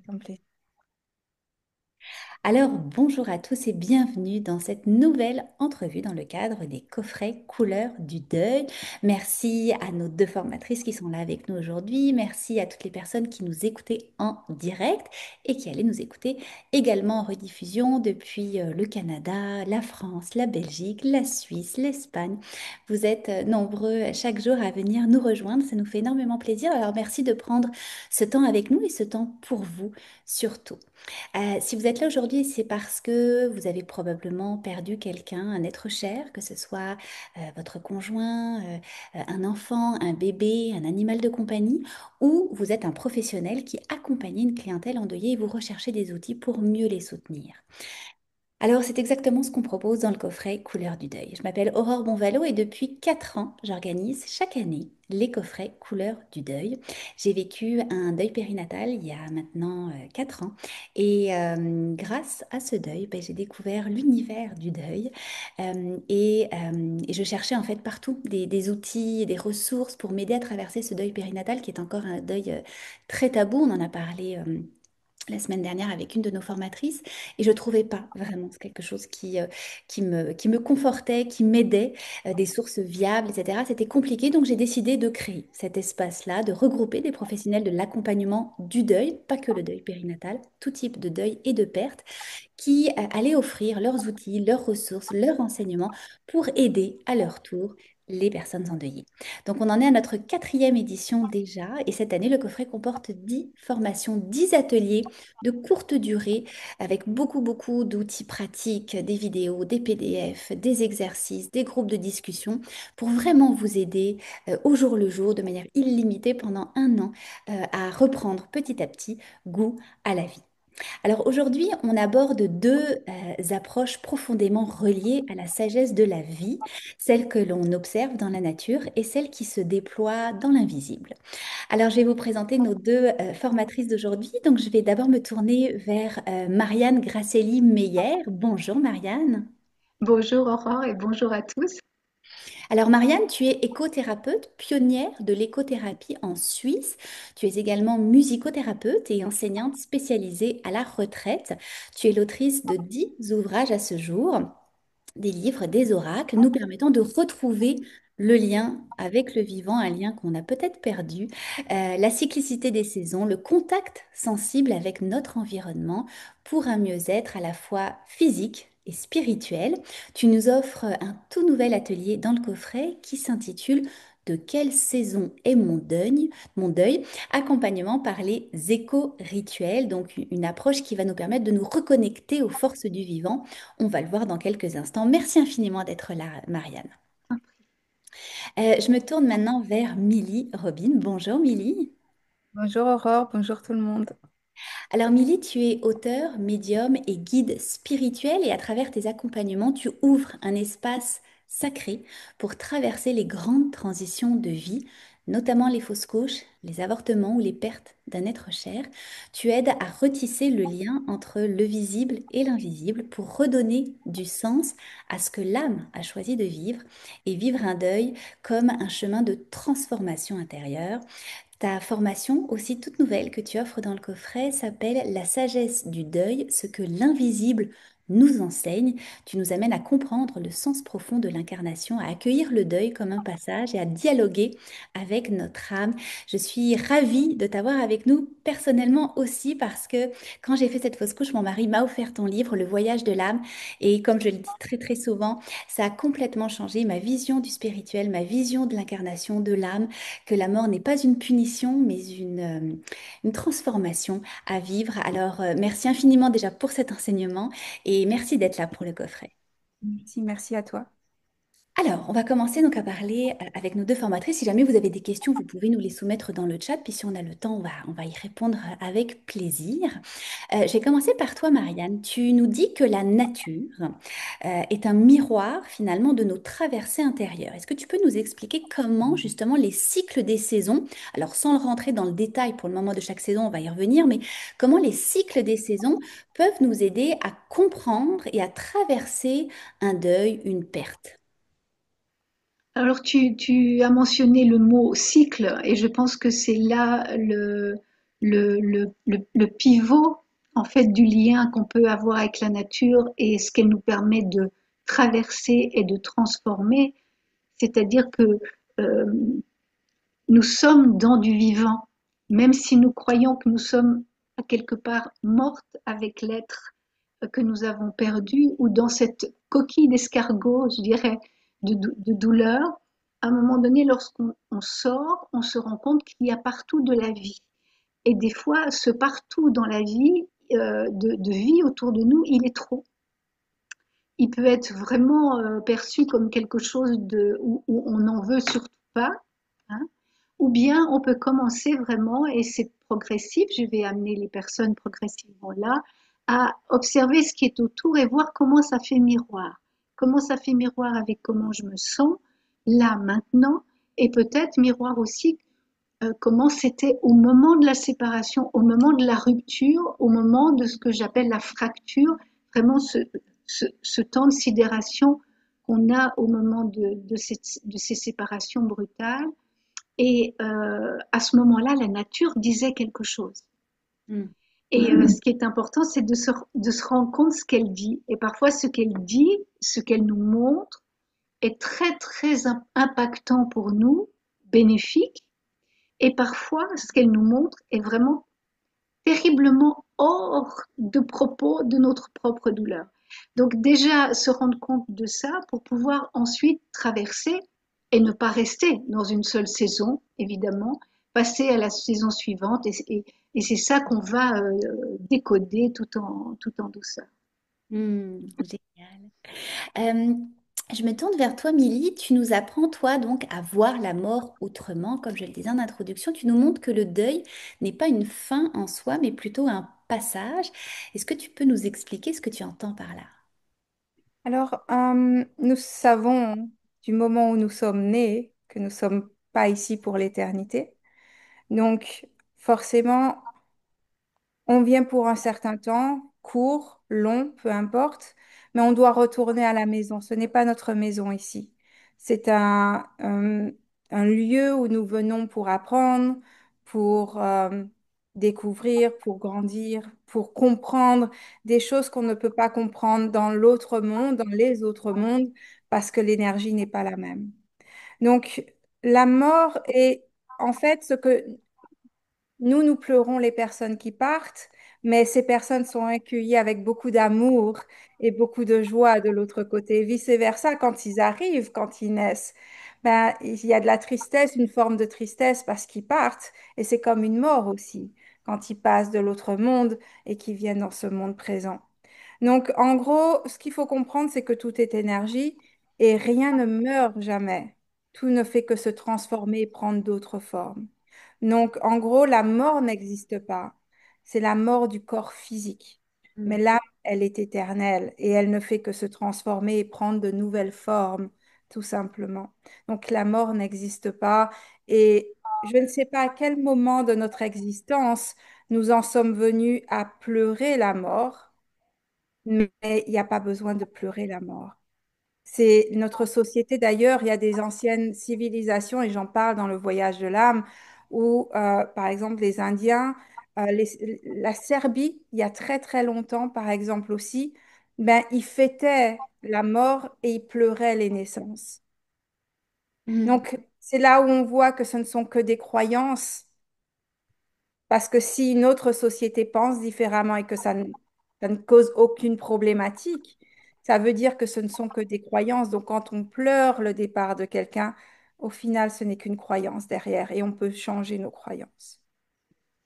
Un plaisir. Alors, bonjour à tous et bienvenue dans cette nouvelle entrevue dans le cadre des coffrets couleurs du deuil. Merci à nos deux formatrices qui sont là avec nous aujourd'hui. Merci à toutes les personnes qui nous écoutaient en direct et qui allaient nous écouter également en rediffusion depuis le Canada, la France, la Belgique, la Suisse, l'Espagne. Vous êtes nombreux chaque jour à venir nous rejoindre. Ça nous fait énormément plaisir. Alors, merci de prendre ce temps avec nous et ce temps pour vous surtout. Si vous êtes là aujourd'hui, c'est parce que vous avez probablement perdu quelqu'un, un être cher, que ce soit votre conjoint, un enfant, un bébé, un animal de compagnie, ou vous êtes un professionnel qui accompagne une clientèle endeuillée et vous recherchez des outils pour mieux les soutenir. Alors, c'est exactement ce qu'on propose dans le coffret Couleur du deuil. Je m'appelle Aurore Bonvalot et depuis 4 ans, j'organise chaque année les coffrets Couleur du deuil. J'ai vécu un deuil périnatal il y a maintenant 4 ans et grâce à ce deuil, ben, j'ai découvert l'univers du deuil et je cherchais en fait partout des outils, des ressources pour m'aider à traverser ce deuil périnatal qui est encore un deuil très tabou. On en a parlé la semaine dernière avec une de nos formatrices et je trouvais pas vraiment quelque chose qui me confortait, qui m'aidait, des sources viables, etc. C'était compliqué, donc j'ai décidé de créer cet espace-là, de regrouper des professionnels de l'accompagnement du deuil, pas que le deuil périnatal, tout type de deuil et de perte, qui allaient offrir leurs outils, leurs ressources, leurs renseignements pour aider à leur tour les personnes endeuillées. Donc on en est à notre quatrième édition déjà et cette année le coffret comporte 10 formations, 10 ateliers de courte durée avec beaucoup d'outils pratiques, des vidéos, des PDF, des exercices, des groupes de discussion pour vraiment vous aider au jour le jour de manière illimitée pendant un an à reprendre petit à petit goût à la vie. Alors aujourd'hui, on aborde deux approches profondément reliées à la sagesse de la vie, celle que l'on observe dans la nature et celle qui se déploie dans l'invisible. Alors je vais vous présenter nos deux formatrices d'aujourd'hui. Donc je vais d'abord me tourner vers Marianne Grasselli-Meyer. Bonjour Marianne. Bonjour Aurore et bonjour à tous. Alors Marianne, tu es écothérapeute, pionnière de l'écothérapie en Suisse. Tu es également musicothérapeute et enseignante spécialisée à la retraite. Tu es l'autrice de 10 ouvrages à ce jour, des livres, des oracles, nous permettant de retrouver le lien avec le vivant, un lien qu'on a peut-être perdu, la cyclicité des saisons, le contact sensible avec notre environnement pour un mieux-être à la fois physique et spirituel. Tu nous offres un tout nouvel atelier dans le coffret qui s'intitule De quelle saison est mon deuil? Mon deuil, accompagnement par les éco-rituels, donc une approche qui va nous permettre de nous reconnecter aux forces du vivant. On va le voir dans quelques instants. Merci infiniment d'être là, Marianne. Je me tourne maintenant vers Milly Robin. Bonjour Milly. Bonjour Aurore, bonjour tout le monde. Alors Milly, tu es auteur, médium et guide spirituel et à travers tes accompagnements, tu ouvres un espace sacré pour traverser les grandes transitions de vie, notamment les fausses couches, les avortements ou les pertes d'un être cher. Tu aides à retisser le lien entre le visible et l'invisible pour redonner du sens à ce que l'âme a choisi de vivre et vivre un deuil comme un chemin de transformation intérieure. Ta formation, aussi toute nouvelle que tu offres dans le coffret, s'appelle La sagesse du deuil, ce que l'invisible nous enseigne. Tu nous amènes à comprendre le sens profond de l'incarnation, à accueillir le deuil comme un passage et à dialoguer avec notre âme. Je suis ravie de t'avoir avec nous personnellement aussi parce que quand j'ai fait cette fausse couche, mon mari m'a offert ton livre, Le voyage de l'âme. Et comme je le dis très souvent, ça a complètement changé ma vision du spirituel, ma vision de l'incarnation de l'âme, que la mort n'est pas une punition, mais une transformation à vivre. Alors, merci infiniment déjà pour cet enseignement et merci d'être là pour le coffret. Merci à toi. Alors, on va commencer donc à parler avec nos deux formatrices. Si jamais vous avez des questions, vous pouvez nous les soumettre dans le chat. Puis si on a le temps, on va y répondre avec plaisir. Je vais commencer par toi, Marianne. Tu nous dis que la nature est un miroir finalement de nos traversées intérieures. Est-ce que tu peux nous expliquer comment justement les cycles des saisons, alors sans rentrer dans le détail pour le moment de chaque saison, on va y revenir, mais comment les cycles des saisons peuvent nous aider à comprendre et à traverser un deuil, une perte? Alors tu as mentionné le mot cycle et je pense que c'est là le pivot en fait du lien qu'on peut avoir avec la nature et ce qu'elle nous permet de traverser et de transformer. C'est-à-dire que euh, nous sommes dans du vivant, même si nous croyons que nous sommes quelque part mortes avec l'être que nous avons perdu, ou dans cette coquille d'escargot, je dirais, de douleur. À un moment donné, lorsqu'on sort, on se rend compte qu'il y a partout de la vie. Et des fois, ce partout dans la vie, de vie autour de nous, il est trop. Il peut être vraiment perçu comme quelque chose où on n'en veut surtout pas, hein. Ou bien on peut commencer vraiment, et c'est progressif, je vais amener les personnes progressivement là, à observer ce qui est autour et voir comment ça fait miroir. Comment ça fait miroir avec comment je me sens là maintenant, et peut-être miroir aussi comment c'était au moment de la séparation, au moment de la rupture, au moment de ce que j'appelle la fracture, vraiment ce temps de sidération qu'on a au moment de ces séparations brutales. Et à ce moment-là, la nature disait quelque chose. Mm. Et ce qui est important, c'est de se rendre compte ce qu'elle dit. Et parfois, ce qu'elle dit, ce qu'elle nous montre, est très, très impactant pour nous, bénéfique. Et parfois, ce qu'elle nous montre est vraiment terriblement hors de propos de notre propre douleur. Donc déjà, se rendre compte de ça pour pouvoir ensuite traverser et ne pas rester dans une seule saison, évidemment, passer à la saison suivante. Et c'est ça qu'on va décoder tout en douceur. Génial. Euh, je me tourne vers toi, Milly. Tu nous apprends, toi, donc, à voir la mort autrement. Comme je le disais en introduction, tu nous montres que le deuil n'est pas une fin en soi, mais plutôt un passage. Est-ce que tu peux nous expliquer ce que tu entends par là? Alors, nous savons du moment où nous sommes nés que nous ne sommes pas ici pour l'éternité. Donc, forcément, on vient pour un certain temps, court, long, peu importe, mais on doit retourner à la maison. Ce n'est pas notre maison ici. C'est un lieu où nous venons pour apprendre, pour découvrir, pour grandir, pour comprendre des choses qu'on ne peut pas comprendre dans l'autre monde, dans les autres mondes, parce que l'énergie n'est pas la même. Donc, la mort est en fait ce que nous pleurons les personnes qui partent, mais ces personnes sont accueillies avec beaucoup d'amour et beaucoup de joie de l'autre côté. Vice-versa, quand ils arrivent, quand ils naissent, ben, il y a de la tristesse, une forme de tristesse parce qu'ils partent, et c'est comme une mort aussi, quand ils passent de l'autre monde et qu'ils viennent dans ce monde présent. Donc, en gros, ce qu'il faut comprendre, c'est que tout est énergie et rien ne meurt jamais. Tout ne fait que se transformer et prendre d'autres formes. Donc, en gros, la mort n'existe pas. C'est la mort du corps physique. Mais Mm. l'âme, elle est éternelle et elle ne fait que se transformer et prendre de nouvelles formes, tout simplement. Donc, la mort n'existe pas. Et je ne sais pas à quel moment de notre existence nous en sommes venus à pleurer la mort, mais il n'y a pas besoin de pleurer la mort. C'est notre société d'ailleurs, il y a des anciennes civilisations, et j'en parle dans le voyage de l'âme, où par exemple les Indiens, la Serbie, il y a très très longtemps par exemple aussi, ben, ils fêtaient la mort et ils pleuraient les naissances. Mm. Donc c'est là où on voit que ce ne sont que des croyances. Parce que si une autre société pense différemment et que ça ne cause aucune problématique, ça veut dire que ce ne sont que des croyances. Donc quand on pleure le départ de quelqu'un, au final, ce n'est qu'une croyance derrière et on peut changer nos croyances.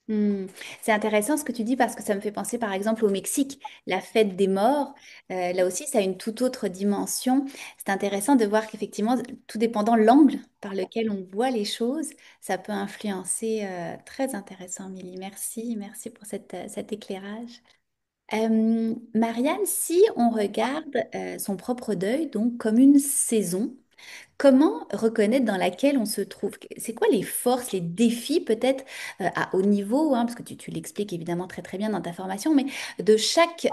Hmm. C'est intéressant ce que tu dis parce que ça me fait penser par exemple au Mexique, la fête des morts. Là aussi, ça a une toute autre dimension. C'est intéressant de voir qu'effectivement, tout dépendant l'angle par lequel on voit les choses, ça peut influencer. Très intéressant, Milly. Merci, merci pour cet éclairage. Marianne, si on regarde son propre deuil donc comme une saison, comment reconnaître dans laquelle on se trouve? C'est quoi les forces, les défis peut-être à haut niveau, hein, parce que tu l'expliques évidemment très très bien dans ta formation, mais de chaque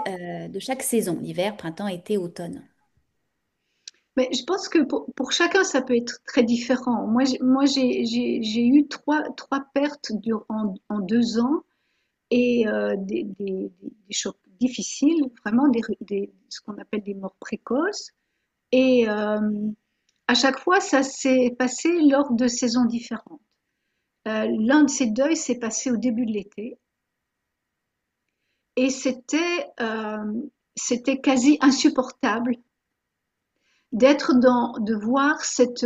saison, l'hiver, printemps, été, automne. Mais je pense que pour chacun, ça peut être très différent. Moi, j'ai eu trois pertes en 2 ans. et des chocs difficiles, vraiment ce qu'on appelle des morts précoces. Et à chaque fois, ça s'est passé lors de saisons différentes. L'un de ces deuils s'est passé au début de l'été et c'était quasi insupportable de voir cet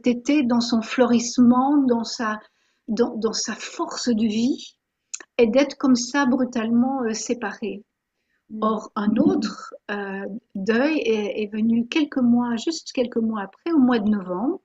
été dans son florissement, dans sa force de vie, et d'être comme ça brutalement séparé. Mm. Or, un autre deuil est venu juste quelques mois après, au mois de novembre,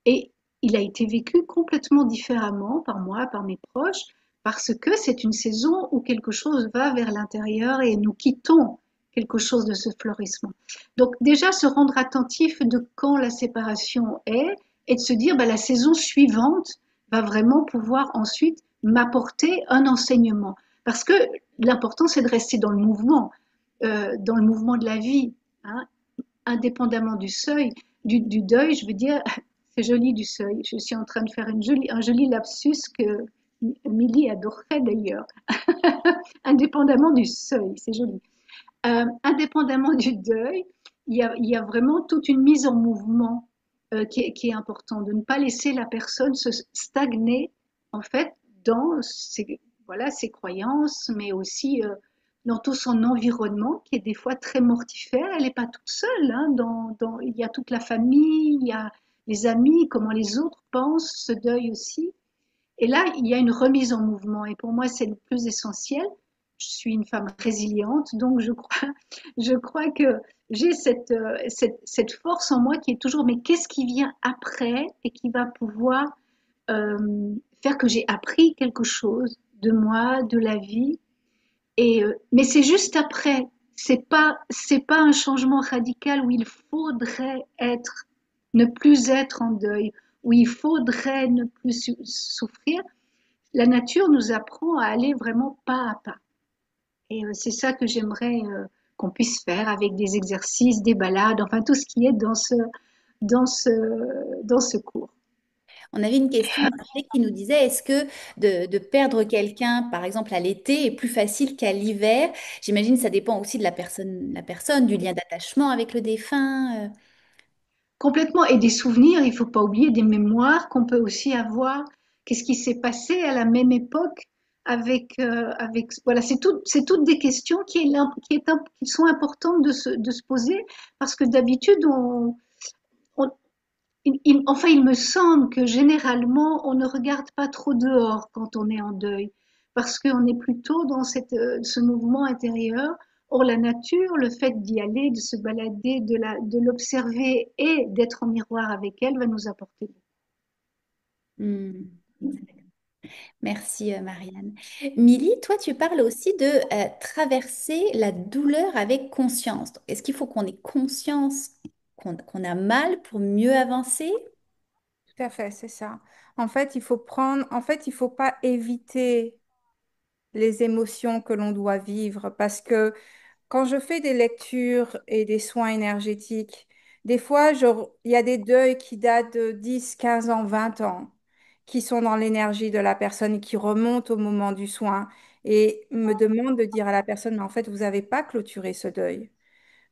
et il a été vécu complètement différemment par moi, par mes proches, parce que c'est une saison où quelque chose va vers l'intérieur et nous quittons quelque chose de ce fleurissement. Donc déjà se rendre attentif de quand la séparation est et de se dire bah, la saison suivante va vraiment pouvoir ensuite m'apporter un enseignement. Parce que l'important c'est de rester dans le mouvement de la vie, hein, indépendamment du seuil, du deuil, je veux dire, c'est joli du seuil. Je suis en train de faire un joli lapsus que Milly adorerait d'ailleurs. Indépendamment du seuil, c'est joli. Indépendamment du deuil, il y a vraiment toute une mise en mouvement qui est important, de ne pas laisser la personne se stagner en fait dans voilà, ses croyances, mais aussi dans tout son environnement qui est des fois très mortifère. Elle n'est pas toute seule, hein, il y a toute la famille, il y a les amis, comment les autres pensent ce deuil aussi. Et là, il y a une remise en mouvement. Et pour moi, c'est le plus essentiel. Je suis une femme résiliente, donc je crois que j'ai cette force en moi qui est toujours, mais qu'est-ce qui vient après et qui va pouvoir euh, faire que j'ai appris quelque chose de moi, de la vie. Mais c'est juste après. C'est pas un changement radical où il faudrait ne plus être en deuil, où il faudrait ne plus souffrir. La nature nous apprend à aller vraiment pas à pas. Et c'est ça que j'aimerais qu'on puisse faire avec des exercices, des balades, enfin tout ce qui est dans ce, dans ce cours. On avait une question aussi qui nous disait, est-ce que de perdre quelqu'un, par exemple à l'été, est plus facile qu'à l'hiver? J'imagine que ça dépend aussi de la personne, du lien d'attachement avec le défunt. Complètement. Et des souvenirs, il faut pas oublier des mémoires qu'on peut aussi avoir. Qu'est-ce qui s'est passé à la même époque voilà, c'est toutes des questions qui sont importantes de se poser parce que d'habitude, on, enfin, il me semble que généralement, on ne regarde pas trop dehors quand on est en deuil, parce qu'on est plutôt dans ce mouvement intérieur. Or, la nature, le fait d'y aller, de se balader, de l'observer et d'être en miroir avec elle va nous apporter beaucoup. Hmm. Merci Marianne. Milly, toi tu parles aussi de traverser la douleur avec conscience. Donc, est-ce qu'il faut qu'on ait conscience qu'on a mal pour mieux avancer? Tout à fait, c'est ça. En fait, il faut pas éviter les émotions que l'on doit vivre parce que quand je fais des lectures et des soins énergétiques, des fois, il y a des deuils qui datent de 10, 15 ans, 20 ans, qui sont dans l'énergie de la personne et qui remontent au moment du soin et me demandent de dire à la personne, mais en fait, vous n'avez pas clôturé ce deuil.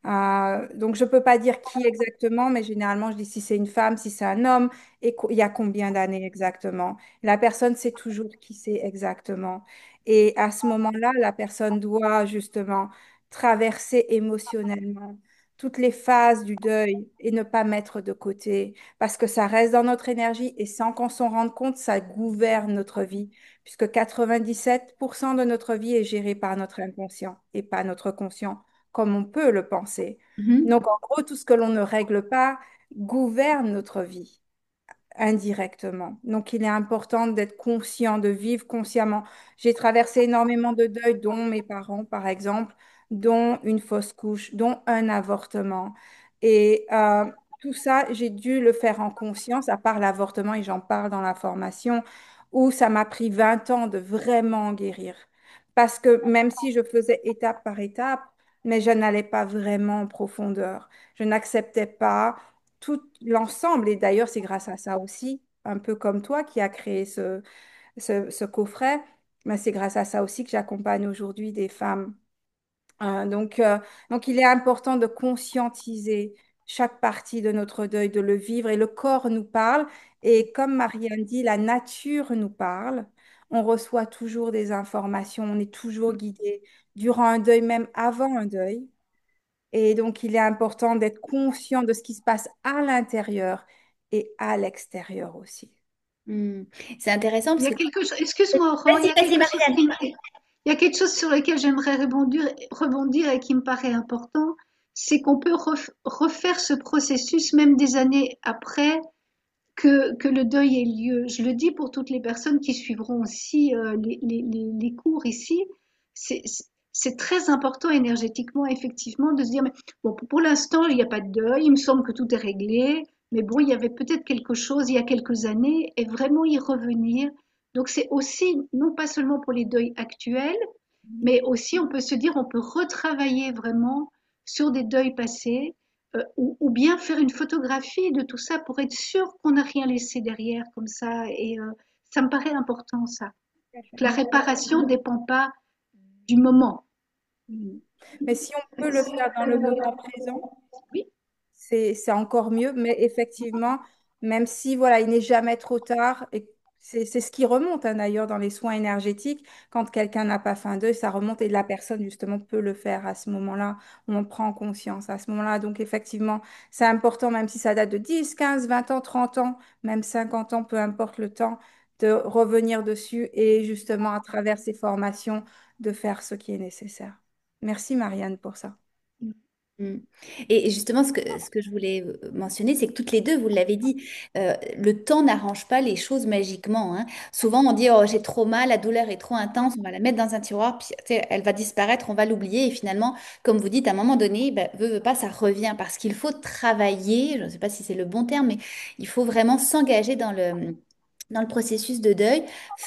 Donc, je ne peux pas dire qui exactement, mais généralement, je dis si c'est une femme, si c'est un homme, et il y a combien d'années exactement. La personne sait toujours qui c'est exactement. Et à ce moment-là, la personne doit justement traverser émotionnellement toutes les phases du deuil et ne pas mettre de côté, parce que ça reste dans notre énergie et sans qu'on s'en rende compte, ça gouverne notre vie, puisque 97% de notre vie est gérée par notre inconscient et pas notre conscient comme on peut le penser. Mhm. Donc, en gros, tout ce que l'on ne règle pas gouverne notre vie indirectement. Donc, il est important d'être conscient, de vivre consciemment. J'ai traversé énormément de deuils, dont mes parents, par exemple, dont une fausse couche, dont un avortement. Et tout ça, j'ai dû le faire en conscience, à part l'avortement, et j'en parle dans la formation, où ça m'a pris 20 ans de vraiment guérir. Parce que même si je faisais étape par étape, mais je n'allais pas vraiment en profondeur. Je n'acceptais pas tout l'ensemble. Et d'ailleurs, c'est grâce à ça aussi, un peu comme toi, qui a créé ce coffret. Mais c'est grâce à ça aussi que j'accompagne aujourd'hui des femmes. Donc, donc, il est important de conscientiser chaque partie de notre deuil, de le vivre. Et le corps nous parle. Et comme Marianne dit, la nature nous parle. On reçoit toujours des informations, on est toujours guidé durant un deuil, même avant un deuil. Et donc, il est important d'être conscient de ce qui se passe à l'intérieur et à l'extérieur aussi. Hmm. C'est intéressant Il parce y a que... quelque chose, excuse-moi, Aurore, Vas-y, vas-y, Marianne. il y a quelque chose sur lequel j'aimerais rebondir et qui me paraît important, c'est qu'on peut refaire ce processus même des années après que le deuil ait lieu. Je le dis pour toutes les personnes qui suivront aussi les cours ici. C'est, c'est très important énergétiquement, effectivement, de se dire, mais bon, pour l'instant, il n'y a pas de deuil, il me semble que tout est réglé, mais bon, il y avait peut-être quelque chose il y a quelques années, et vraiment y revenir. Donc c'est aussi, non pas seulement pour les deuils actuels, mais aussi on peut se dire, on peut retravailler vraiment sur des deuils passés, ou bien faire une photographie de tout ça pour être sûr qu'on n'a rien laissé derrière comme ça. Et ça me paraît important, ça. Que la réparation ne dépend pas du moment. Mhm. Mais si on peut le faire dans le moment présent, Oui, c'est encore mieux. Mais effectivement, même si voilà, il n'est jamais trop tard, et c'est ce qui remonte hein, d'ailleurs dans les soins énergétiques, quand quelqu'un n'a pas fait un deuil, ça remonte et la personne justement peut le faire à ce moment-là, on prend conscience à ce moment-là. Donc effectivement, c'est important, même si ça date de 10, 15, 20 ans, 30 ans, même 50 ans, peu importe le temps, de revenir dessus et justement à travers ces formations, de faire ce qui est nécessaire. Merci Marianne pour ça. Mm. Et justement, ce que je voulais mentionner, c'est que toutes les deux, vous l'avez dit, le temps n'arrange pas les choses magiquement, hein. Souvent, on dit, oh, j'ai trop mal, la douleur est trop intense, on va la mettre dans un tiroir, puis tu sais, elle va disparaître, on va l'oublier. Et finalement, comme vous dites, à un moment donné, ben, veut pas, ça revient parce qu'il faut travailler, je ne sais pas si c'est le bon terme, mais il faut vraiment s'engager dans le processus de deuil,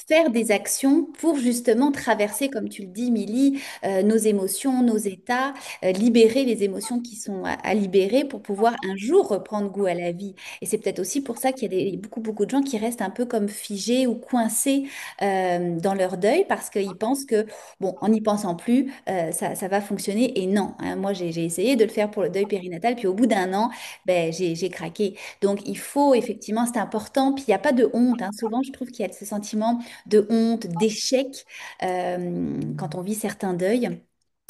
faire des actions pour justement traverser, comme tu le dis, Milly, nos émotions, nos états, libérer les émotions qui sont à libérer pour pouvoir un jour reprendre goût à la vie. Et c'est peut-être aussi pour ça qu'il y a beaucoup, beaucoup de gens qui restent un peu comme figés ou coincés dans leur deuil parce qu'ils pensent que, bon, en n'y pensant plus, ça va fonctionner. Et non, hein, moi, j'ai essayé de le faire pour le deuil périnatal, puis au bout d'un an, ben, j'ai craqué. Donc, il faut effectivement, c'est important. Puis, il n'y a pas de honte, hein. Souvent, je trouve qu'il y a ce sentiment de honte, d'échec quand on vit certains deuils.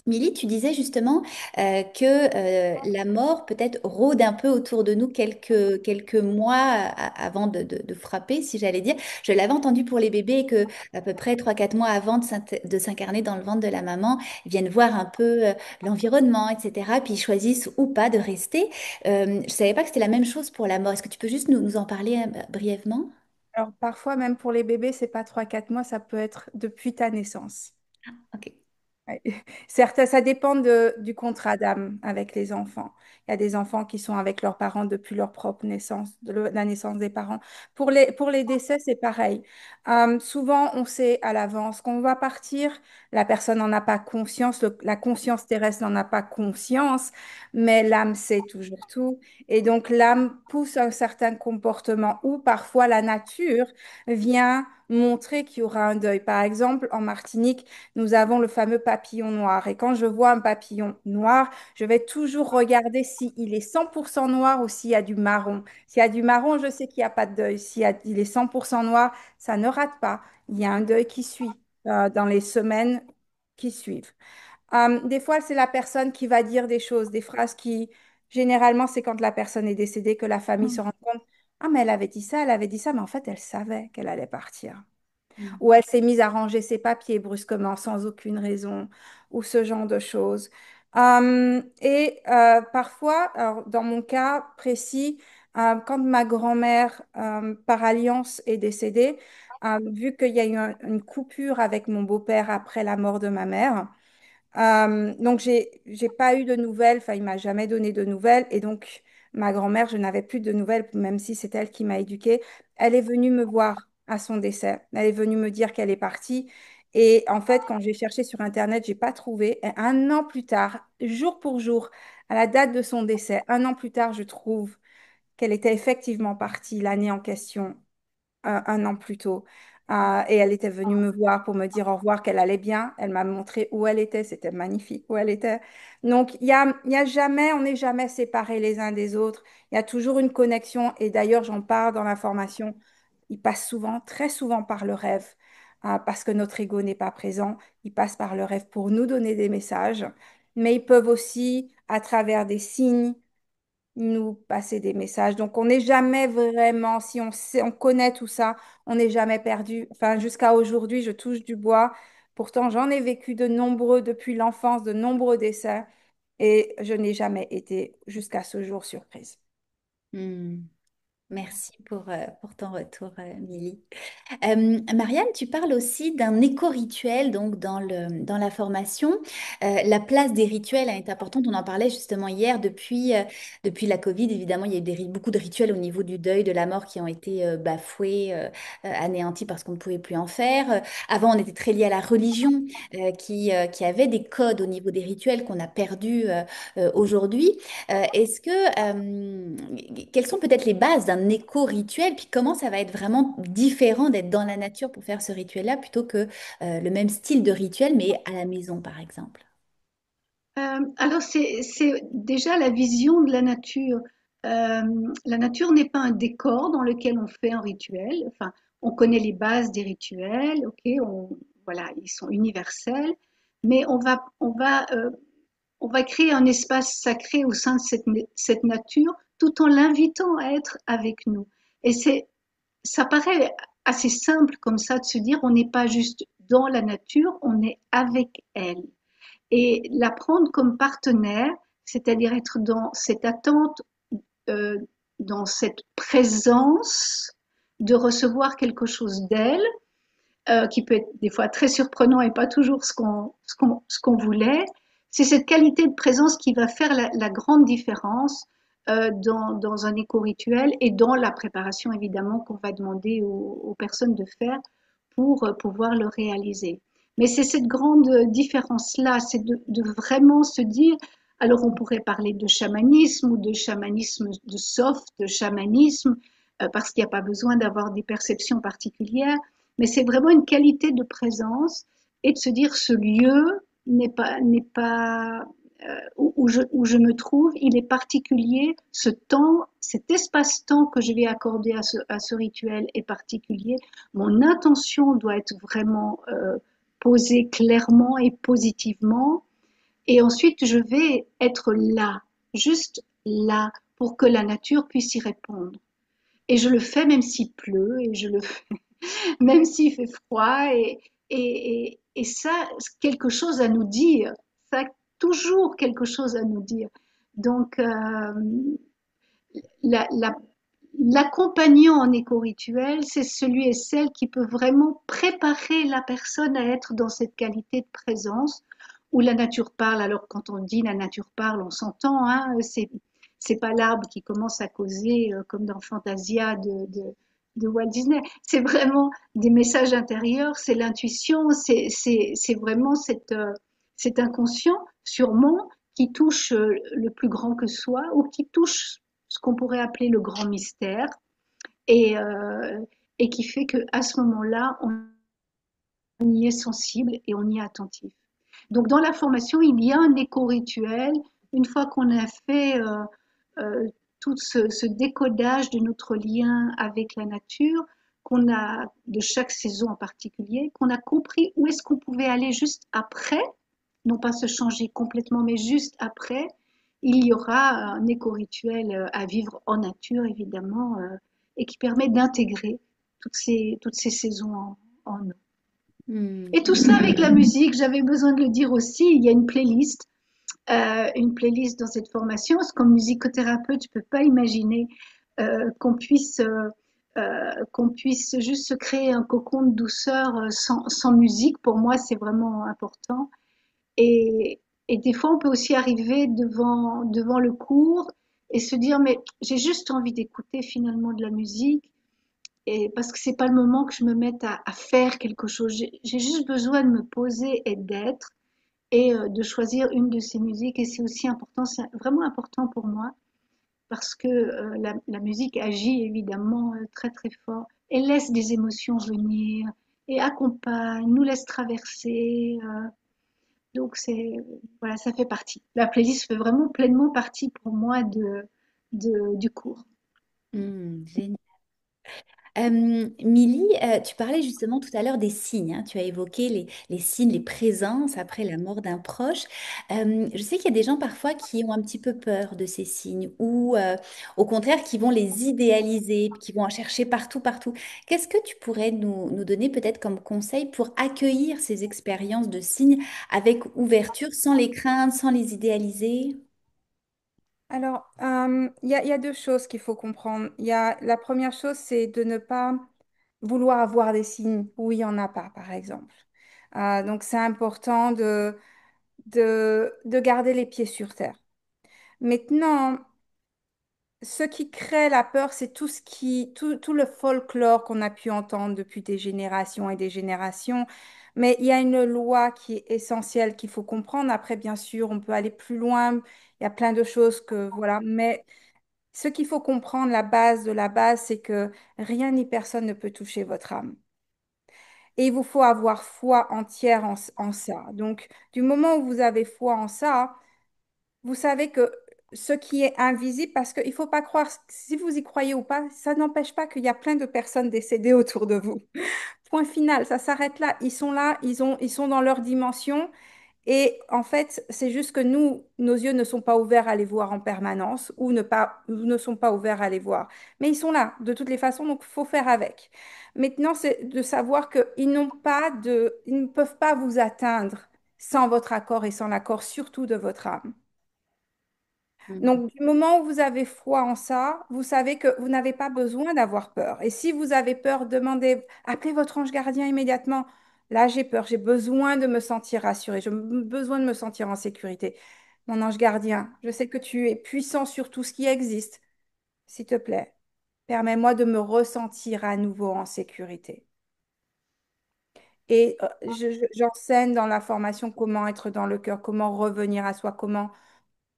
Milly, tu disais justement que la mort peut-être rôde un peu autour de nous quelques mois avant de frapper, si j'allais dire. Je l'avais entendu pour les bébés que à peu près 3 4 mois avant de s'incarner dans le ventre de la maman, ils viennent voir un peu l'environnement, etc. Puis ils choisissent ou pas de rester. Je ne savais pas que c'était la même chose pour la mort. Est-ce que tu peux juste nous en parler brièvement? Alors parfois, même pour les bébés, c'est pas 3 4 mois, ça peut être depuis ta naissance. Ok. Ouais. Certes, ça dépend du contrat d'âme avec les enfants. Il y a des enfants qui sont avec leurs parents depuis leur propre naissance, la naissance des parents. Pour les décès, c'est pareil. Souvent, on sait à l'avance qu'on va partir. La personne n'en a pas conscience, la conscience terrestre n'en a pas conscience, mais l'âme sait toujours tout. Et donc, l'âme pousse un certain comportement ou parfois la nature vient montrer qu'il y aura un deuil. Par exemple, en Martinique, nous avons le fameux papillon noir. Et quand je vois un papillon noir, je vais toujours regarder s'il est 100% noir ou s'il y a du marron. S'il y a du marron, je sais qu'il n'y a pas de deuil. Il est 100% noir, ça ne rate pas. Il y a un deuil qui suit dans les semaines qui suivent. Des fois, c'est la personne qui va dire des choses, des phrases qui, généralement, c'est quand la personne est décédée que la famille se rend compte, ah, mais elle avait dit ça, mais en fait, elle savait qu'elle allait partir Mm. où elle s'est mise à ranger ses papiers brusquement sans aucune raison, ou ce genre de choses. Parfois, alors, dans mon cas précis, quand ma grand-mère, par alliance, est décédée, vu qu'il y a eu une coupure avec mon beau-père après la mort de ma mère, donc, j'ai pas eu de nouvelles, enfin, il m'a jamais donné de nouvelles. Et donc, ma grand-mère, je n'avais plus de nouvelles, même si c'est elle qui m'a éduquée. Elle est venue me voir à son décès. Elle est venue me dire qu'elle est partie. Et en fait, quand j'ai cherché sur Internet, j'ai pas trouvé. Et un an plus tard, jour pour jour, à la date de son décès, un an plus tard, je trouve qu'elle était effectivement partie l'année en question, un an plus tôt. Et elle était venue me voir pour me dire au revoir, qu'elle allait bien. Elle m'a montré où elle était. C'était magnifique où elle était. Donc, il y a jamais, on n'est jamais séparés les uns des autres. Il y a toujours une connexion. Et d'ailleurs, j'en parle dans la formation. Ils passent souvent, très souvent par le rêve, parce que notre ego n'est pas présent. Ils passent par le rêve pour nous donner des messages. Mais ils peuvent aussi, à travers des signes, nous passer des messages. Donc, on n'est jamais vraiment, si on sait, on connaît tout ça, on n'est jamais perdu. Enfin, jusqu'à aujourd'hui, je touche du bois. Pourtant, j'en ai vécu de nombreux depuis l'enfance, de nombreux décès, et je n'ai jamais été jusqu'à ce jour surprise. Hmm. Merci pour ton retour, Milly. Marianne, tu parles aussi d'un éco-rituel donc dans la formation. La place des rituels est importante. On en parlait justement hier depuis la Covid. Évidemment, il y a eu beaucoup de rituels au niveau du deuil, de la mort qui ont été bafoués, anéantis parce qu'on ne pouvait plus en faire. Avant, on était très lié à la religion qui avait des codes au niveau des rituels qu'on a perdus aujourd'hui. Quelles sont peut-être les bases d'un éco-rituel, puis comment ça va être vraiment différent d'être dans la nature pour faire ce rituel-là plutôt que le même style de rituel, mais à la maison, par exemple? Alors c'est déjà la vision de la nature. La nature n'est pas un décor dans lequel on fait un rituel. Enfin, on connaît les bases des rituels, ok, voilà, ils sont universels, mais on va créer un espace sacré au sein de cette nature tout en l'invitant à être avec nous. Et ça paraît assez simple comme ça de se dire on n'est pas juste dans la nature, on est avec elle et la prendre comme partenaire, c'est-à-dire être dans cette attente, euh, dans cette présence de recevoir quelque chose d'elle, qui peut être des fois très surprenant et pas toujours ce qu'on voulait. C'est cette qualité de présence qui va faire la grande différence dans un éco-rituel et dans la préparation évidemment qu'on va demander aux personnes de faire pour pouvoir le réaliser. Mais c'est cette grande différence-là, c'est de vraiment se dire, alors on pourrait parler de chamanisme ou de chamanisme de soft, de chamanisme, parce qu'il n'y a pas besoin d'avoir des perceptions particulières, mais c'est vraiment une qualité de présence et de se dire ce lieu n'est pas où je me trouve, il est particulier, ce temps, cet espace-temps que je vais accorder à ce rituel est particulier. Mon intention doit être vraiment posée clairement et positivement. Et ensuite, je vais être là, juste là, pour que la nature puisse y répondre. Et je le fais même s'il pleut, et je le fais même s'il fait froid, et ça, quelque chose à nous dire, ça a toujours quelque chose à nous dire. Donc, la, la, l'accompagnant en éco-rituel, c'est celui et celle qui peut vraiment préparer la personne à être dans cette qualité de présence où la nature parle. Alors, quand on dit la nature parle, on s'entend, hein, c'est pas l'arbre qui commence à causer comme dans Fantasia de Walt Disney. C'est vraiment des messages intérieurs, c'est l'intuition, c'est vraiment cet inconscient, sûrement, qui touche le plus grand que soi ou qui touche ce qu'on pourrait appeler le grand mystère et, euh, et qui fait qu'à ce moment-là, on y est sensible et on y est attentif. Donc dans la formation, il y a un éco-rituel. Une fois qu'on a fait euh, tout ce décodage de notre lien avec la nature, qu'on a de chaque saison en particulier, qu'on a compris où est-ce qu'on pouvait aller juste après, non pas se changer complètement, mais juste après, il y aura un éco-rituel à vivre en nature, évidemment, et qui permet d'intégrer toutes ces saisons en nous. Hmm. Et tout ça avec la musique, j'avais besoin de le dire aussi, il y a une playlist dans cette formation, parce qu'en musicothérapeute, je ne peux pas imaginer qu'on puisse juste se créer un cocon de douceur sans musique. Pour moi, c'est vraiment important. Et, et des fois, on peut aussi arriver devant le cours et se dire, mais j'ai juste envie d'écouter finalement de la musique. Et parce que c'est pas le moment que je me mette à faire quelque chose. J'ai juste besoin de me poser et d'être et de choisir une de ces musiques. Et c'est aussi important, c'est vraiment important pour moi parce que la musique agit évidemment très très fort. Elle laisse des émotions venir, et accompagne, nous laisse traverser. Donc c'est voilà, ça fait partie. La playlist fait vraiment pleinement partie pour moi du cours. Génial. Milly, tu parlais justement tout à l'heure des signes, hein. Tu as évoqué les signes, les présences après la mort d'un proche. Je sais qu'il y a des gens parfois qui ont un petit peu peur de ces signes ou au contraire qui vont les idéaliser, qui vont en chercher partout, partout. Qu'est-ce que tu pourrais nous donner peut-être comme conseil pour accueillir ces expériences de signes avec ouverture, sans les craindre, sans les idéaliser? Alors, il y a deux choses qu'il faut comprendre. La première chose, c'est de ne pas vouloir avoir des signes où il n'y en a pas, par exemple. Donc, c'est important de garder les pieds sur terre. Maintenant, ce qui crée la peur, c'est tout le folklore qu'on a pu entendre depuis des générations et des générations. Mais il y a une loi qui est essentielle qu'il faut comprendre. Après, bien sûr, on peut aller plus loin. Il y a plein de choses que, voilà. Mais ce qu'il faut comprendre, la base de la base, c'est que rien ni personne ne peut toucher votre âme. Et il vous faut avoir foi entière en ça. Donc, du moment où vous avez foi en ça, vous savez que ce qui est invisible, parce qu'il ne faut pas croire, si vous y croyez ou pas, ça n'empêche pas qu'il y a plein de personnes décédées autour de vous. Point final, ça s'arrête là. Ils sont là, ils sont dans leur dimension. Et en fait, c'est juste que nous, nos yeux ne sont pas ouverts à les voir en permanence ou ne sont pas ouverts à les voir. Mais ils sont là, de toutes les façons, donc il faut faire avec. Maintenant, c'est de savoir ils ne peuvent pas vous atteindre sans votre accord et sans l'accord surtout de votre âme. Mhm. Donc, du moment où vous avez foi en ça, vous savez que vous n'avez pas besoin d'avoir peur. Et si vous avez peur, demandez, appelez votre ange gardien immédiatement. Là, j'ai peur, j'ai besoin de me sentir rassurée, j'ai besoin de me sentir en sécurité. Mon ange gardien, je sais que tu es puissant sur tout ce qui existe. S'il te plaît, permets-moi de me ressentir à nouveau en sécurité. Et j'enseigne dans la formation comment être dans le cœur, comment revenir à soi, comment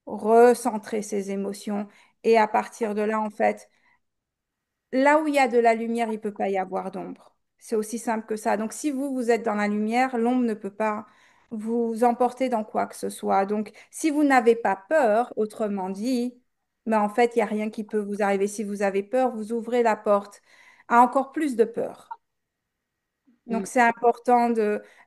recentrer ses émotions. Et à partir de là, en fait, là où il y a de la lumière, il ne peut pas y avoir d'ombre. C'est aussi simple que ça. Donc, si vous, vous êtes dans la lumière, l'ombre ne peut pas vous emporter dans quoi que ce soit. Donc, si vous n'avez pas peur, autrement dit, ben, en fait, il n'y a rien qui peut vous arriver. Si vous avez peur, vous ouvrez la porte à encore plus de peur. Donc, c'est important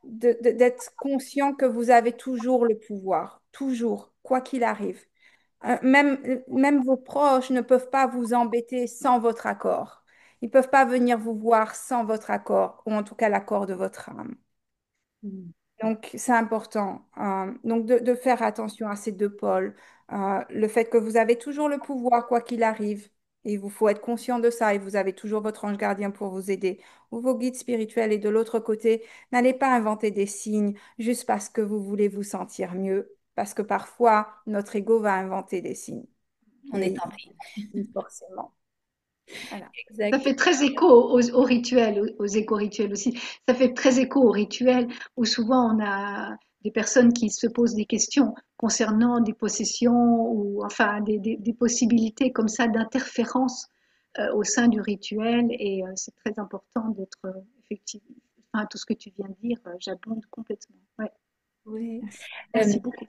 d'être conscient que vous avez toujours le pouvoir, toujours, quoi qu'il arrive. Même vos proches ne peuvent pas vous embêter sans votre accord. Ils ne peuvent pas venir vous voir sans votre accord, ou en tout cas l'accord de votre âme. Mhm. Donc, c'est important. Donc, de faire attention à ces deux pôles. Le fait que vous avez toujours le pouvoir, quoi qu'il arrive. Et il vous faut être conscient de ça. Et vous avez toujours votre ange gardien pour vous aider. Ou vos guides spirituels. Et de l'autre côté, n'allez pas inventer des signes juste parce que vous voulez vous sentir mieux. Parce que parfois, notre ego va inventer des signes. On est Et en paix. forcément. Voilà. Ça Exact. fait très écho aux rituels, aux éco-rituels aussi. Ça fait très écho aux rituels où souvent on a des personnes qui se posent des questions concernant des possessions ou enfin des possibilités comme ça d'interférence au sein du rituel et c'est très important d'être effectivement, enfin tout ce que tu viens de dire, j'abonde complètement. Ouais, Oui. merci, merci beaucoup.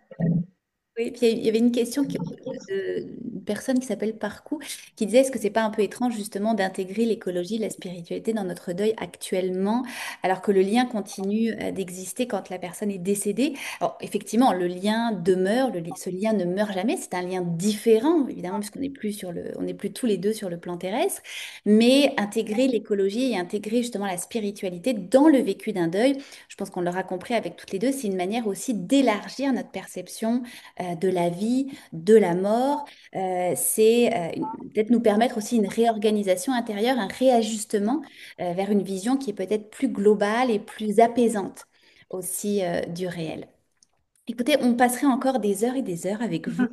Oui, puis il y avait une question d'une personne qui s'appelle Parcou qui disait est-ce que c'est pas un peu étrange justement d'intégrer l'écologie, la spiritualité dans notre deuil actuellement, alors que le lien continue d'exister quand la personne est décédée. Alors effectivement, le lien demeure, ce lien ne meurt jamais, c'est un lien différent évidemment puisqu'on n'est plus on n'est plus tous les deux sur le plan terrestre, mais intégrer l'écologie et intégrer justement la spiritualité dans le vécu d'un deuil, je pense qu'on l'aura compris avec toutes les deux, c'est une manière aussi d'élargir notre perception de la vie, de la mort. C'est peut-être nous permettre aussi une réorganisation intérieure, un réajustement vers une vision qui est peut-être plus globale et plus apaisante aussi du réel. Écoutez, on passerait encore des heures et des heures avec vous.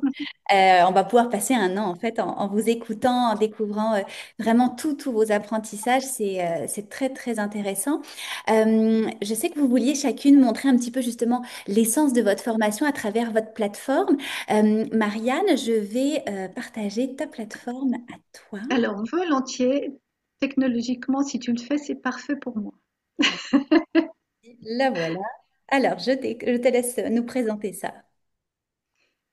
On va pouvoir passer un an en fait en vous écoutant, en découvrant vraiment tous vos apprentissages. C'est très très intéressant. Je sais que vous vouliez chacune montrer un petit peu justement l'essence de votre formation à travers votre plateforme. Marianne, je vais partager ta plateforme à toi. Alors volontiers, technologiquement, si tu le fais, c'est parfait pour moi. La voilà. Alors, je te laisse nous présenter ça.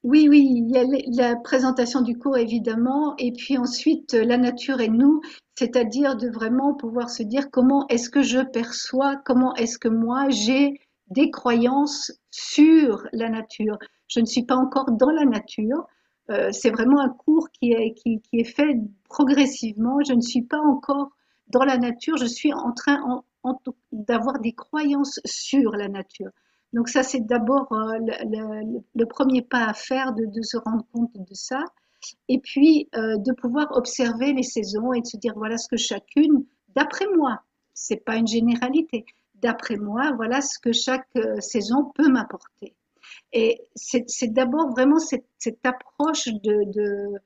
Oui, oui, il y a la présentation du cours évidemment, et puis ensuite la nature et nous, c'est-à-dire de vraiment pouvoir se dire comment est-ce que je perçois, comment est-ce que moi j'ai des croyances sur la nature. Je ne suis pas encore dans la nature, c'est vraiment un cours qui est fait progressivement. Je ne suis pas encore dans la nature, je suis en train d'avoir des croyances sur la nature. Donc ça, c'est d'abord le premier pas à faire de se rendre compte de ça. Et puis de pouvoir observer les saisons et de se dire voilà ce que chacune, d'après moi, c'est pas une généralité, d'après moi, voilà ce que chaque saison peut m'apporter. Et c'est d'abord vraiment cette approche de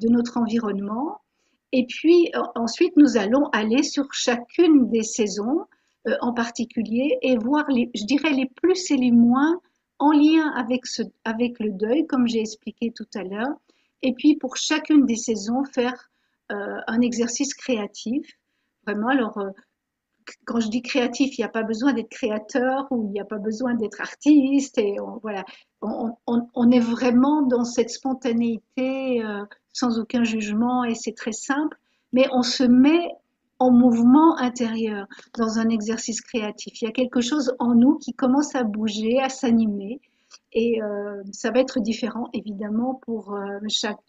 notre environnement. Et puis ensuite, nous allons aller sur chacune des saisons en particulier et voir, je dirais, les plus et les moins en lien avec le deuil, comme j'ai expliqué tout à l'heure. Et puis pour chacune des saisons, faire un exercice créatif. Vraiment, alors quand je dis créatif, il n'y a pas besoin d'être créateur ou il n'y a pas besoin d'être artiste. Et voilà, on est vraiment dans cette spontanéité sans aucun jugement et c'est très simple. Mais on se met en mouvement intérieur dans un exercice créatif. Il y a quelque chose en nous qui commence à bouger, à s'animer. Et ça va être différent, évidemment, pour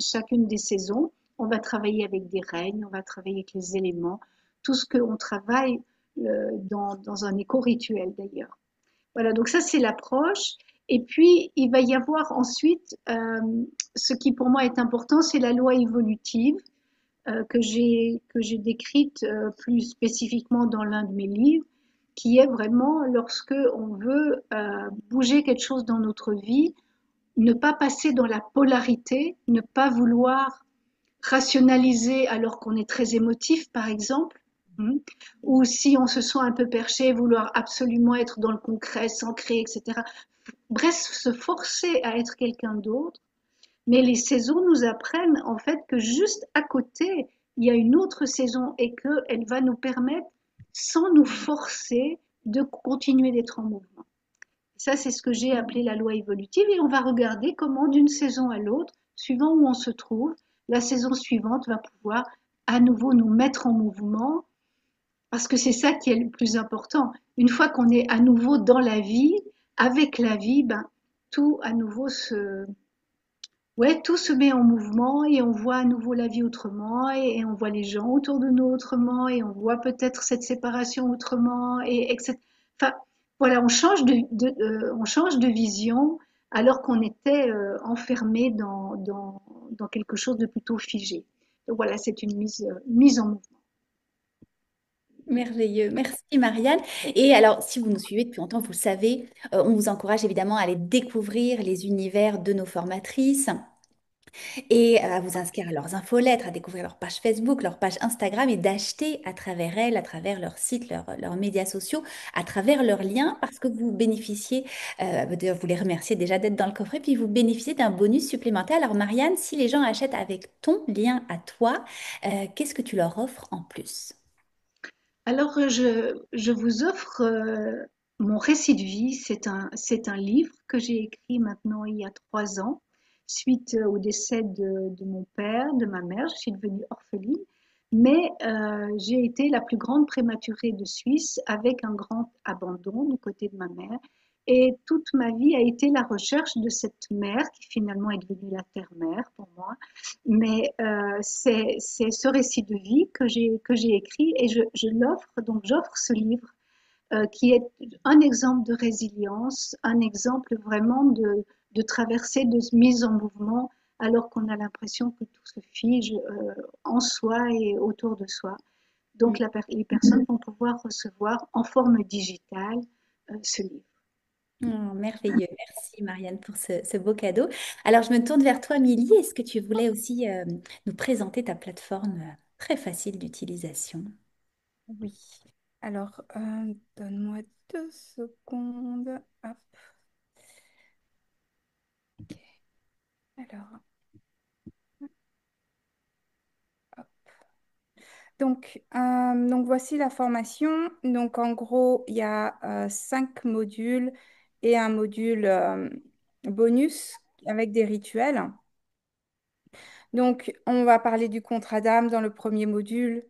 chacune des saisons. On va travailler avec des règnes, on va travailler avec les éléments, tout ce qu'on travaille dans un éco-rituel d'ailleurs. Voilà, donc ça c'est l'approche. Et puis il va y avoir ensuite, ce qui pour moi est important, c'est la loi évolutive que j'ai décrite plus spécifiquement dans l'un de mes livres, qui est vraiment lorsque on veut bouger quelque chose dans notre vie, ne pas passer dans la polarité, ne pas vouloir rationaliser alors qu'on est très émotif, par exemple, hein, ou si on se sent un peu perché, vouloir absolument être dans le concret, s'ancrer, etc. Bref, se forcer à être quelqu'un d'autre. Mais les saisons nous apprennent en fait que juste à côté, il y a une autre saison et qu'elle va nous permettre, sans nous forcer, de continuer d'être en mouvement. Ça, c'est ce que j'ai appelé la loi évolutive et on va regarder comment d'une saison à l'autre, suivant où on se trouve, la saison suivante va pouvoir à nouveau nous mettre en mouvement parce que c'est ça qui est le plus important. Une fois qu'on est à nouveau dans la vie, avec la vie, ben, tout à nouveau ouais, tout se met en mouvement et on voit à nouveau la vie autrement et on voit les gens autour de nous autrement et on voit peut-être cette séparation autrement et etc. Enfin, voilà, on change de vision alors qu'on était enfermé dans quelque chose de plutôt figé. Donc voilà, c'est une mise en mouvement. Merveilleux. Merci Marianne. Et alors, si vous nous suivez depuis longtemps, vous le savez, on vous encourage évidemment à aller découvrir les univers de nos formatrices et à vous inscrire à leurs infolettres, à découvrir leur page Facebook, leur page Instagram et d'acheter à travers elles, à travers leur site, leurs médias sociaux, à travers leurs liens, parce que vous bénéficiez, d'ailleurs, vous les remerciez déjà d'être dans le coffret, puis vous bénéficiez d'un bonus supplémentaire. Alors Marianne, si les gens achètent avec ton lien à toi, qu'est-ce que tu leur offres en plus? Alors, je vous offre mon récit de vie. C'est un livre que j'ai écrit maintenant il y a 3 ans, suite au décès de mon père, de ma mère. Je suis devenue orpheline, mais j'ai été la plus grande prématurée de Suisse avec un grand abandon du côté de ma mère. Et toute ma vie a été la recherche de cette mère qui finalement est devenue la terre-mère pour moi. Mais c'est ce récit de vie que j'ai écrit et je l'offre, donc j'offre ce livre qui est un exemple de résilience, un exemple vraiment de traversée, de mise en mouvement, alors qu'on a l'impression que tout se fige en soi et autour de soi. Donc les personnes vont pouvoir recevoir en forme digitale ce livre. Oh, merveilleux. Merci Marianne pour ce beau cadeau. Alors, je me tourne vers toi, Milly. Est-ce que tu voulais aussi nous présenter ta plateforme très facile d'utilisation? Oui. Alors, donne-moi 2 secondes. Hop. Alors, hop. Donc, donc voici la formation. Donc en gros, il y a 5 modules et un module bonus avec des rituels. Donc on va parler du contrat d'âme dans le premier module,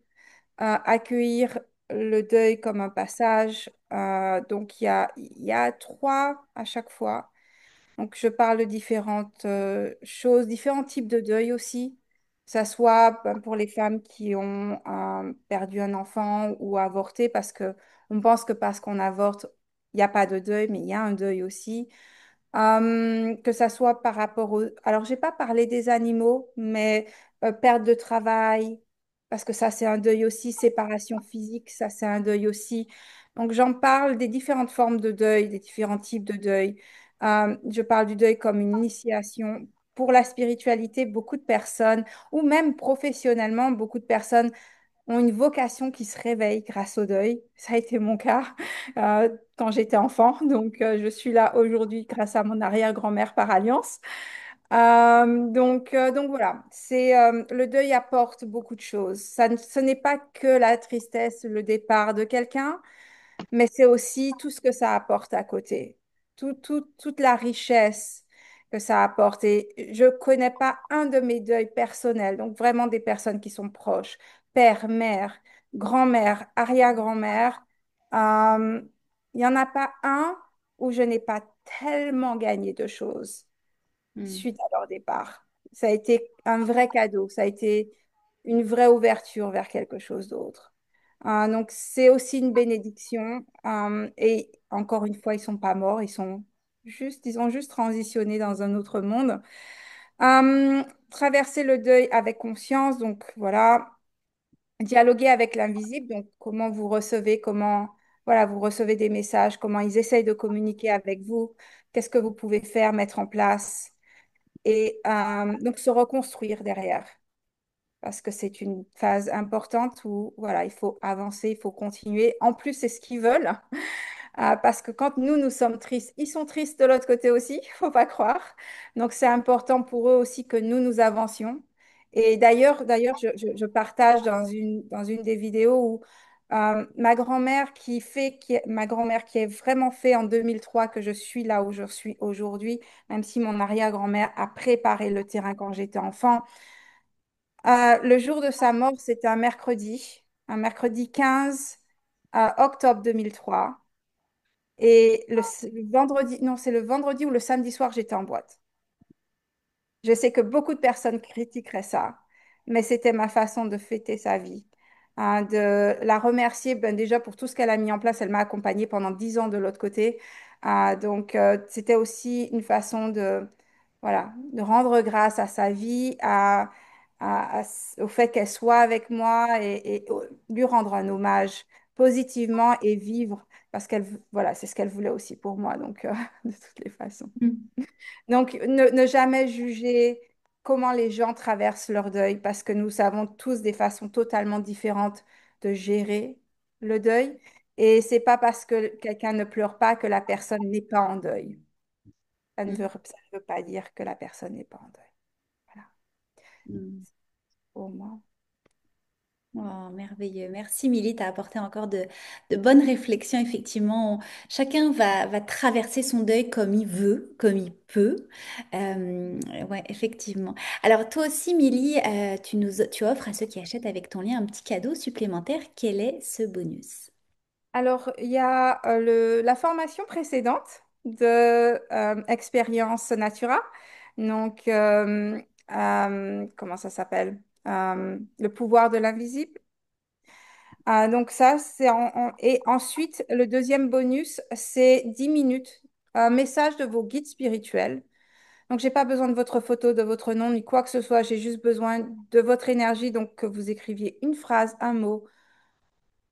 accueillir le deuil comme un passage. Donc il y a 3 à chaque fois. Donc, je parle de différentes choses, différents types de deuil aussi, que ça soit ben, pour les femmes qui ont perdu un enfant ou avorté, parce que on pense que parce qu'on avorte, il n'y a pas de deuil, mais il y a un deuil aussi. Que ça soit par rapport au... Alors, j'ai pas parlé des animaux, mais perte de travail, parce que ça, c'est un deuil aussi, séparation physique, ça, c'est un deuil aussi. Donc, j'en parle des différentes formes de deuil, des différents types de deuil. Je parle du deuil comme une initiation. Pour la spiritualité, beaucoup de personnes, ou même professionnellement, beaucoup de personnes ont une vocation qui se réveille grâce au deuil. Ça a été mon cas quand j'étais enfant. Donc, je suis là aujourd'hui grâce à mon arrière-grand-mère par alliance. Donc voilà, le deuil apporte beaucoup de choses. Ce n'est pas que la tristesse, le départ de quelqu'un, mais c'est aussi tout ce que ça apporte à côté, toute la richesse que ça apporte. Et je connais pas un de mes deuils personnels, donc vraiment des personnes qui sont proches, père, mère, grand-mère, arrière-grand-mère. euh, Il n'y en a pas un où je n'ai pas tellement gagné de choses Hmm. suite à leur départ. Ça a été un vrai cadeau, ça a été une vraie ouverture vers quelque chose d'autre. Donc c'est aussi une bénédiction. Et encore une fois, ils sont pas morts, ils ont juste transitionné dans un autre monde. Traverser le deuil avec conscience, donc voilà, dialoguer avec l'invisible, donc comment vous recevez, voilà, vous recevez des messages, comment ils essayent de communiquer avec vous, qu'est-ce que vous pouvez faire, mettre en place et donc se reconstruire derrière. Parce que c'est une phase importante où voilà, il faut avancer, il faut continuer. En plus, c'est ce qu'ils veulent. Parce que quand nous sommes tristes, ils sont tristes de l'autre côté aussi, il faut pas croire. Donc, c'est important pour eux aussi que nous avancions. Et d'ailleurs, je partage dans une des vidéos où ma grand-mère qui est vraiment fait en 2003 que je suis là où je suis aujourd'hui, même si mon arrière-grand-mère a préparé le terrain quand j'étais enfant. Le jour de sa mort, c'était un mercredi 15 octobre 2003. Et le vendredi, non, c'est le vendredi ou le samedi soir, j'étais en boîte. Je sais que beaucoup de personnes critiqueraient ça, mais c'était ma façon de fêter sa vie, hein, de la remercier ben, déjà pour tout ce qu'elle a mis en place. Elle m'a accompagnée pendant 10 ans de l'autre côté. Donc, c'était aussi une façon voilà, de rendre grâce à sa vie, au fait qu'elle soit avec moi et lui rendre un hommage positivement et vivre parce voilà, c'est ce qu'elle voulait aussi pour moi, donc de toutes les façons. Hmm. Donc, ne jamais juger comment les gens traversent leur deuil parce que nous avons tous des façons totalement différentes de gérer le deuil. Et c'est pas parce que quelqu'un ne pleure pas que la personne n'est pas en deuil. Ça ne veut pas dire que la personne n'est pas en deuil. Voilà, Hmm. pour moi. Oh, merveilleux. Merci, Milly. Tu as apporté encore de bonnes réflexions. Effectivement, chacun va traverser son deuil comme il veut, comme il peut. Ouais, effectivement. Alors, toi aussi, Milly, tu offres à ceux qui achètent avec ton lien un petit cadeau supplémentaire. Quel est ce bonus? Alors, il y a la formation précédente de Expérience Natura. Donc, comment ça s'appelle? Le pouvoir de l'invisible. Donc ça, Et ensuite, le deuxième bonus, c'est 10 minutes, un message de vos guides spirituels. Donc, j'ai pas besoin de votre photo, de votre nom, ni quoi que ce soit. J'ai juste besoin de votre énergie. Donc, que vous écriviez une phrase, un mot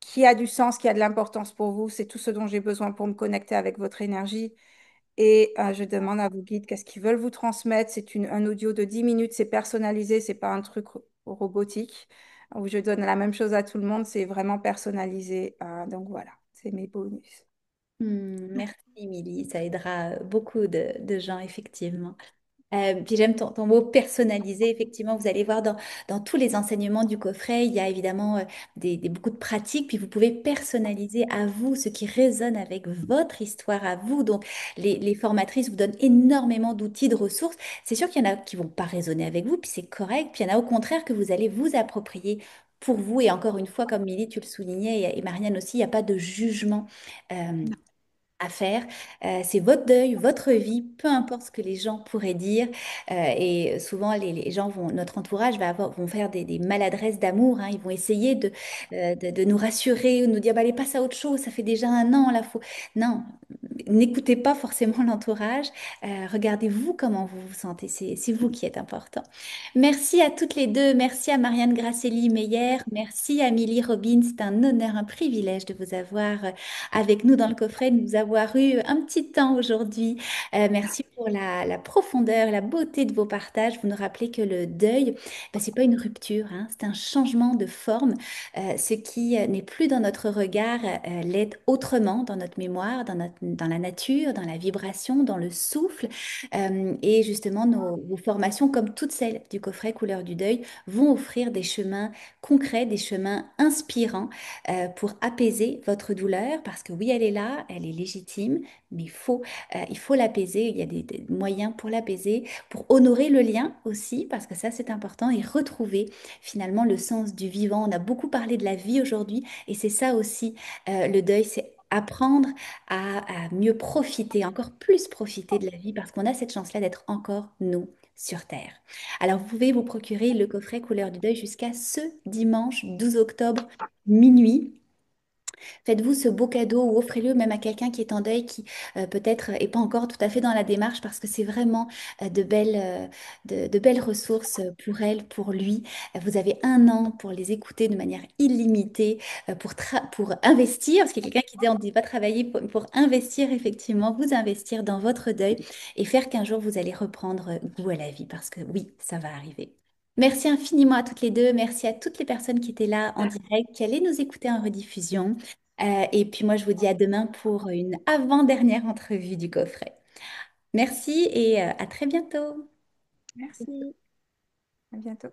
qui a du sens, qui a de l'importance pour vous. C'est tout ce dont j'ai besoin pour me connecter avec votre énergie. Et je demande à vos guides qu'est-ce qu'ils veulent vous transmettre. C'est un audio de 10 minutes, c'est personnalisé, c'est pas un truc robotique où je donne la même chose à tout le monde, c'est vraiment personnalisé. Donc voilà, c'est mes bonus. Merci, Milly. Ça aidera beaucoup de gens, effectivement. Puis j'aime ton mot personnalisé. Effectivement, vous allez voir dans tous les enseignements du coffret, il y a évidemment beaucoup de pratiques. Puis vous pouvez personnaliser à vous ce qui résonne avec votre histoire à vous. Donc, les formatrices vous donnent énormément d'outils, de ressources. C'est sûr qu'il y en a qui vont pas résonner avec vous, puis c'est correct. Puis il y en a au contraire que vous allez vous approprier pour vous. Et encore une fois, comme Milly, tu le soulignais, et Marianne aussi, il n'y a pas de jugement. euh, Non. à faire. C'est votre deuil, votre vie, peu importe ce que les gens pourraient dire. Et souvent, les gens notre entourage vont faire des maladresses d'amour, hein. Ils vont essayer de nous rassurer ou de nous dire, bah, allez, passe à autre chose, ça fait déjà un an, là, faut... Non, n'écoutez pas forcément l'entourage. Regardez-vous comment vous vous sentez. C'est vous qui êtes important. Merci à toutes les deux. Merci à Marianne Grasselli-Meyer. Merci à Amélie Robin. C'est un honneur, un privilège de vous avoir avec nous dans le coffret, de nous avoir eu un petit temps aujourd'hui. Merci pour la profondeur, la beauté de vos partages. Vous nous rappelez que le deuil, ben, c'est pas une rupture, hein, c'est un changement de forme. Ce qui n'est plus dans notre regard l'est autrement dans notre mémoire, dans la nature, dans la vibration, dans le souffle. Et justement, vos formations, comme toutes celles du coffret Couleur du deuil, vont offrir des chemins concrets, des chemins inspirants pour apaiser votre douleur, parce que oui, elle est là, elle est légitime, mais il faut l'apaiser. Il y a des moyens pour l'apaiser, pour honorer le lien aussi, parce que ça, c'est important, et retrouver finalement le sens du vivant. On a beaucoup parlé de la vie aujourd'hui, et c'est ça aussi, le deuil, c'est apprendre à mieux profiter, encore plus profiter de la vie, parce qu'on a cette chance-là d'être encore nous sur Terre. Alors, vous pouvez vous procurer le coffret Couleur du deuil jusqu'à ce dimanche 12 octobre minuit. Faites-vous ce beau cadeau ou offrez-le même à quelqu'un qui est en deuil, qui peut-être est pas encore tout à fait dans la démarche, parce que c'est vraiment de belles ressources pour elle, pour lui. Vous avez un an pour les écouter de manière illimitée, pour investir, parce qu'il y a quelqu'un qui dit on ne dit pas travailler pour investir, effectivement, vous investir dans votre deuil et faire qu'un jour vous allez reprendre goût à la vie, parce que oui, ça va arriver. Merci infiniment à toutes les deux. Merci à toutes les personnes qui étaient là en direct, qui allaient nous écouter en rediffusion. Et puis moi, je vous dis à demain pour une avant-dernière entrevue du coffret. Merci et à très bientôt. Merci. À bientôt.